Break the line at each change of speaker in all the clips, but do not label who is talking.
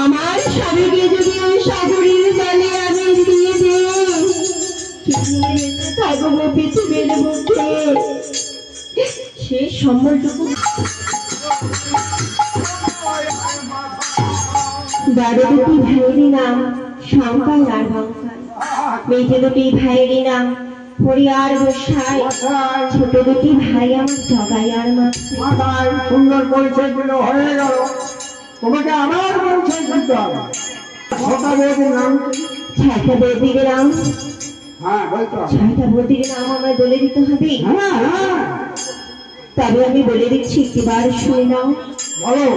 আমার স্বামীকে যদি ওই সাগরের জলে আমি দিয়ে দিই থাকবো পৃথিবীর বুকে সে সম্বলটুকু বড় দুটি ভাইয়েরই নাম শঙ্কর আর বঙ্কার, মেজে দুটি ভাইয়েরই নাম হরি আর গোসাই, ছোট দুটি ভাই আমার জগাই আর মাথায়।
সুন্দর পরিচয় গুলো হয়ে গেল, তোমাকে আমার পরিচয় দিতে হবে। ছটা বৌদির নাম,
ছয়টা বৌদির নাম,
হ্যাঁ বলতো
ছয়টা বৌদির নাম আমায় বলে দিতে হবে। তবে আমি বলে দিচ্ছি, একটিবার শুনে নাও।
বলো।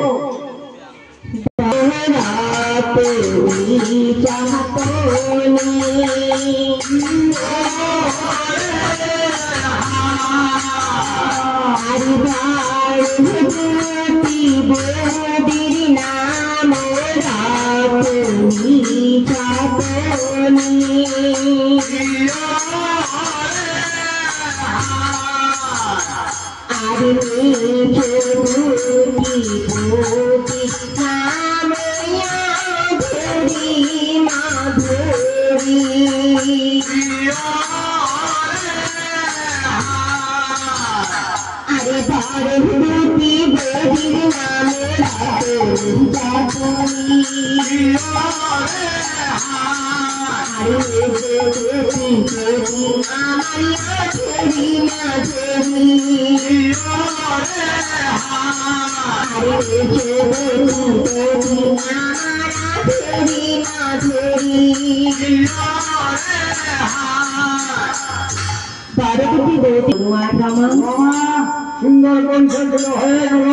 সুন্দর পরিচয় গুলো হয়ে গেল,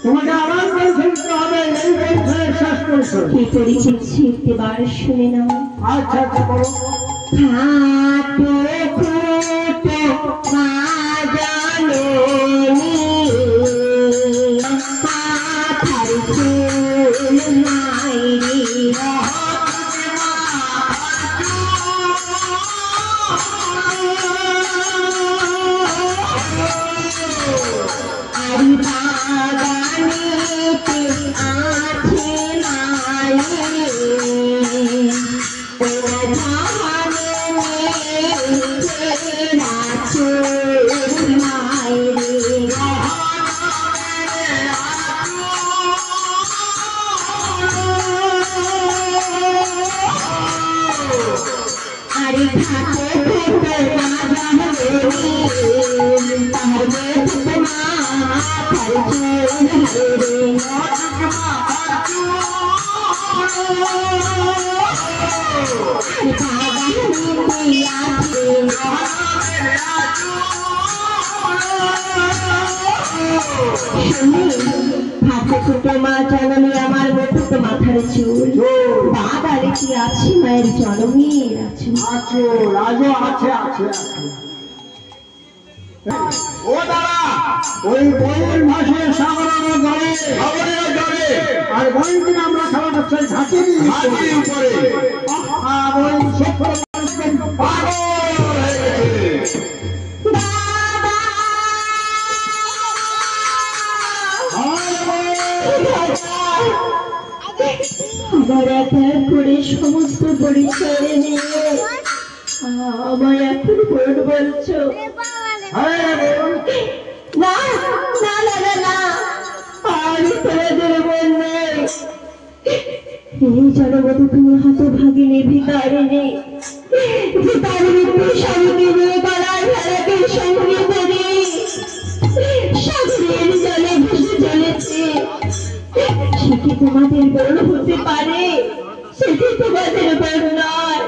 তোমাকে আমার পরিচয় দিতে হবে। এই পরিচয়ের শেষ পরিচয়
কি পরিচয় একটিবার শুনে নাও।
আচ্ছা আচ্ছা বলো। আমার মতো মাথার চুল বাদারে কি আছে মায়ের জন্মের আছে আছে আছে। ও দাদা, ওই বইয়ের ভাষে সাগরের জলে আর বইকে আমরা খেলাটা চাই ঘাটের উপরে। আর ওই
আবার এক এক করে সমস্ত পরিচয় নিয়ে আমায় এখন বোন বলছো? না না না না, আমি তোমাদের বোন নেই। এই জনমত তুমি হতভাগিনী ভিকারিনী, যে তার মৃত্যু স্বামীকে নিয়ে গলার ভেড়াকে সঙ্গে করে সাগরের জলে ভেসে চলেছে। সে কি তোমাদের বোন হতে পারে? সেটি তোমাদের বোন নয়,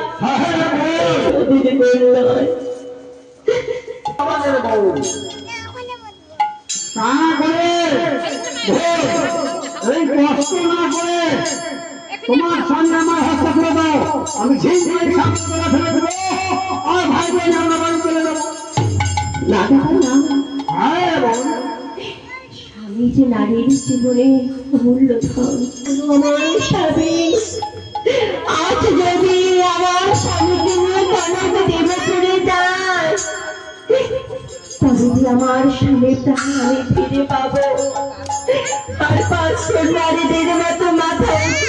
তোমাদের বোন নয়।
এই কষ্ট না করে তোমার সামনে আমার হস্ত করে দাও, আমি সেই সামনে ফেলে দেবো আর ভাই বোন আমরা বাড়ি চলে যাবো।
না দাদা না,
হ্যাঁ বোন,
স্বামী যে নারীর জীবনে মূল্যধন। আমার স্বামী আজ যদি আমার স্বামীকে নিয়ে কনক দেবে করে যায়, তবে যে আমার স্বামীর প্রাণ আমি ফিরে পাবো। আর 500 নারীদের মতো মাথায়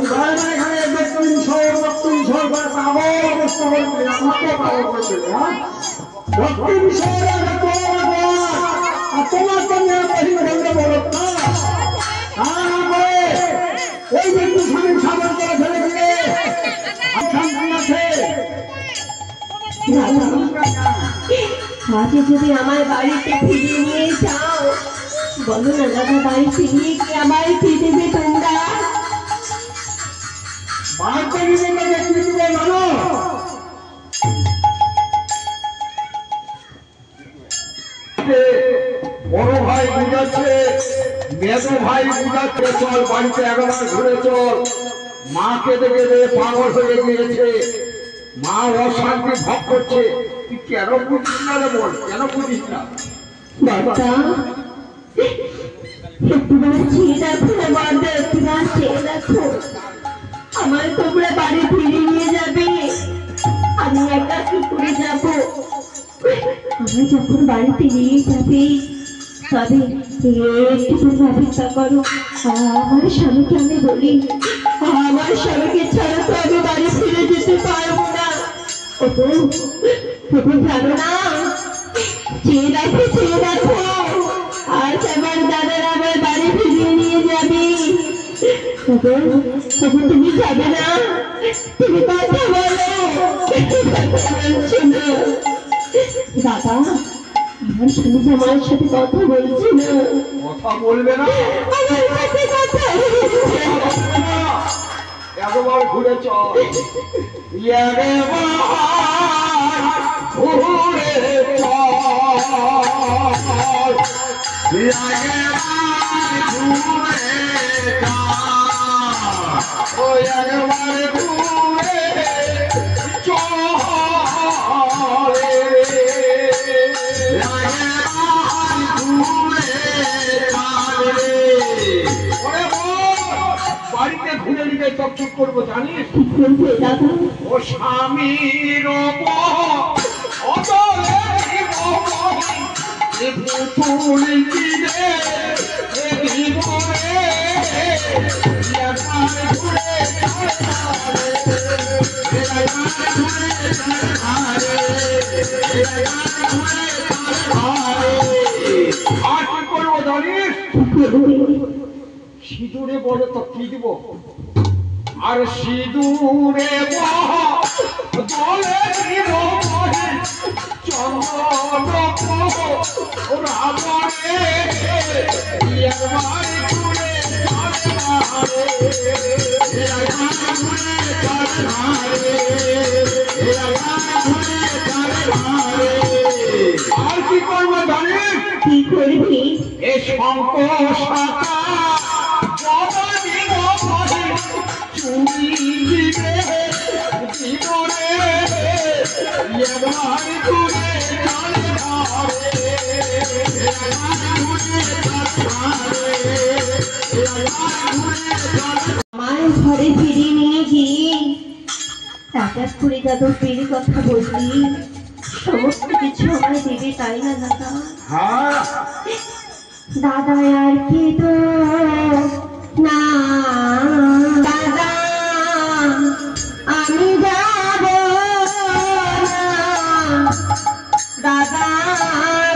এখানে দক্ষিণ শহর করে পাগল অবস্থা হয়েছে, আমাকে পাগল করছে। দক্ষিণ শহরে তোমার সঙ্গে পরিবর্তন বলো ওই ব্যক্তি স্বামী সাবল করে ফেলে দিলে সন্তান আছে।
আজকে যদি আমার বাড়িতে ফিরিয়ে নিয়ে যাও, বলো না দাদা, বাড়ি ফিরিয়ে কি আমার ফিরে দেবে তোমরা?
বাড়িতে নিয়ে ব্যক্তি দিবে বলো বড় ভাই বুঝাচ্ছে, মেজো ভাই বুঝাচ্ছে, চল বাড়িতে একবার ঘুরে চল। মা কেঁদে কেঁদে পাগল হয়ে গিয়েছে, মা অশান্তি ভোগ করছে। তুই কেন বুঝিস না রে? বল কেন বুঝিস না?
বাবা একটুবার চেয়ে দেখো না বাবা, একটুবার চেয়ে দেখো। আমার তোমরা বাড়ি ফিরে নিয়ে যাবে, আমি একা কি করে যাবো? আমরা যখন বাড়িতে নিয়ে যাবে তবে একটু অপেক্ষা করো। আমার স্বামীকে আমি বলি, আমার স্বামীকে ছাড়া তো আমি বাড়ি ফিরে যেতে পারবো না। জানো না, চেয়ে দেখো আজ আমার দাদারা আমার বাড়ি ফিরিয়ে নিয়ে যাবে। তুমি যাবে না? তুমি কথা বলো। দাদা, আমার স্বামী আমার সাথে কথা বলছে না।
কথা বলবে না?
আমার সাথে কথা বলছে না।
একবার ঘুরে চল, ঘুরে বাড়িতে ঘুরে নিতে চকচক করবো জানিস? ও স্বামীর আর কি করবো জানিস? সিঁদুরে বলে তো কি দিব? আর সিঁদুরে বলে দিব চন্দন রাবণে আর কি করবো জানিস?
কি করবি?
এ শঙ্খ শাখা চুরি দিবে জীবনে
আমার ঘরে ফিরিয়ে নিয়ে গিয়ে টাকা করে যাদব পেরে কথা বললি, সমস্ত কিছু আমায় দেবে, তাই না দাদা? দাদা আর কি তো না দাদা, আমি যাব দাদা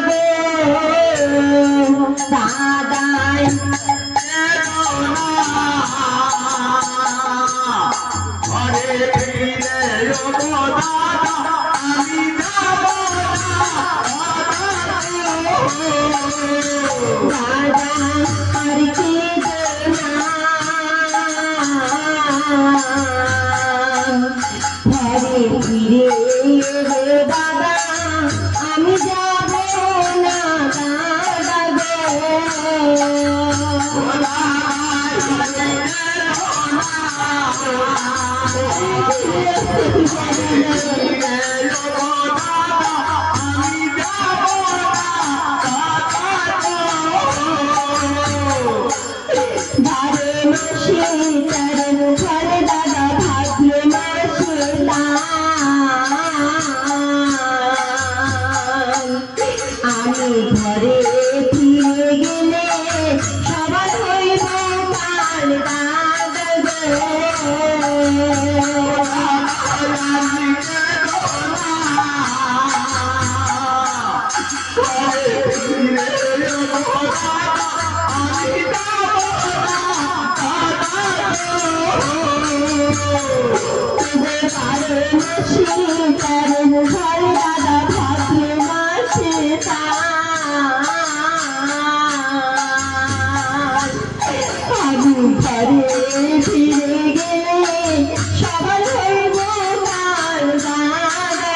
গো দাদা, দাদা আর কি সীতার ঘরে দাদা ভাদ্র মাসে আমি ঘরে ফিরে গেলে সবার হইব কাল দাদা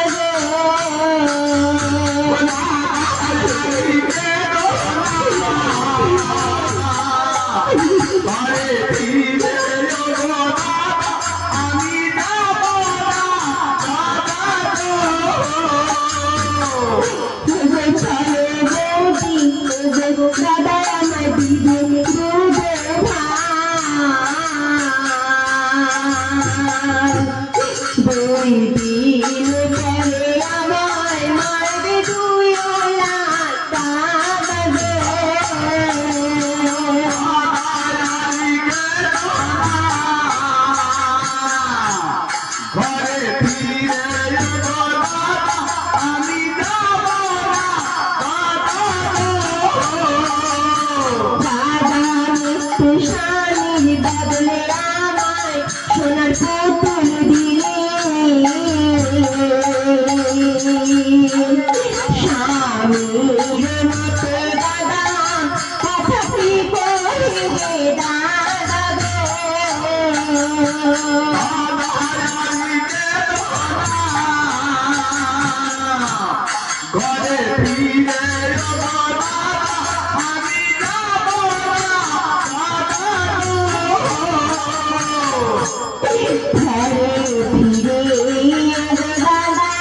দাদা আমার দিদি দুই দিন পরে আমায় মারবে দুই
ঘরে ফিরে আমি যাব
স্বামীর বদলে আমায় সোনার পুতুল দিলে স্বামীর মতো দাদা কথাটি কহিবে দাদা
ঘরে ফিরে আমি যাব
ঘরে ফিরে দাদা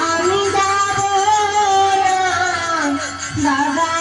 আমি যাব দাদা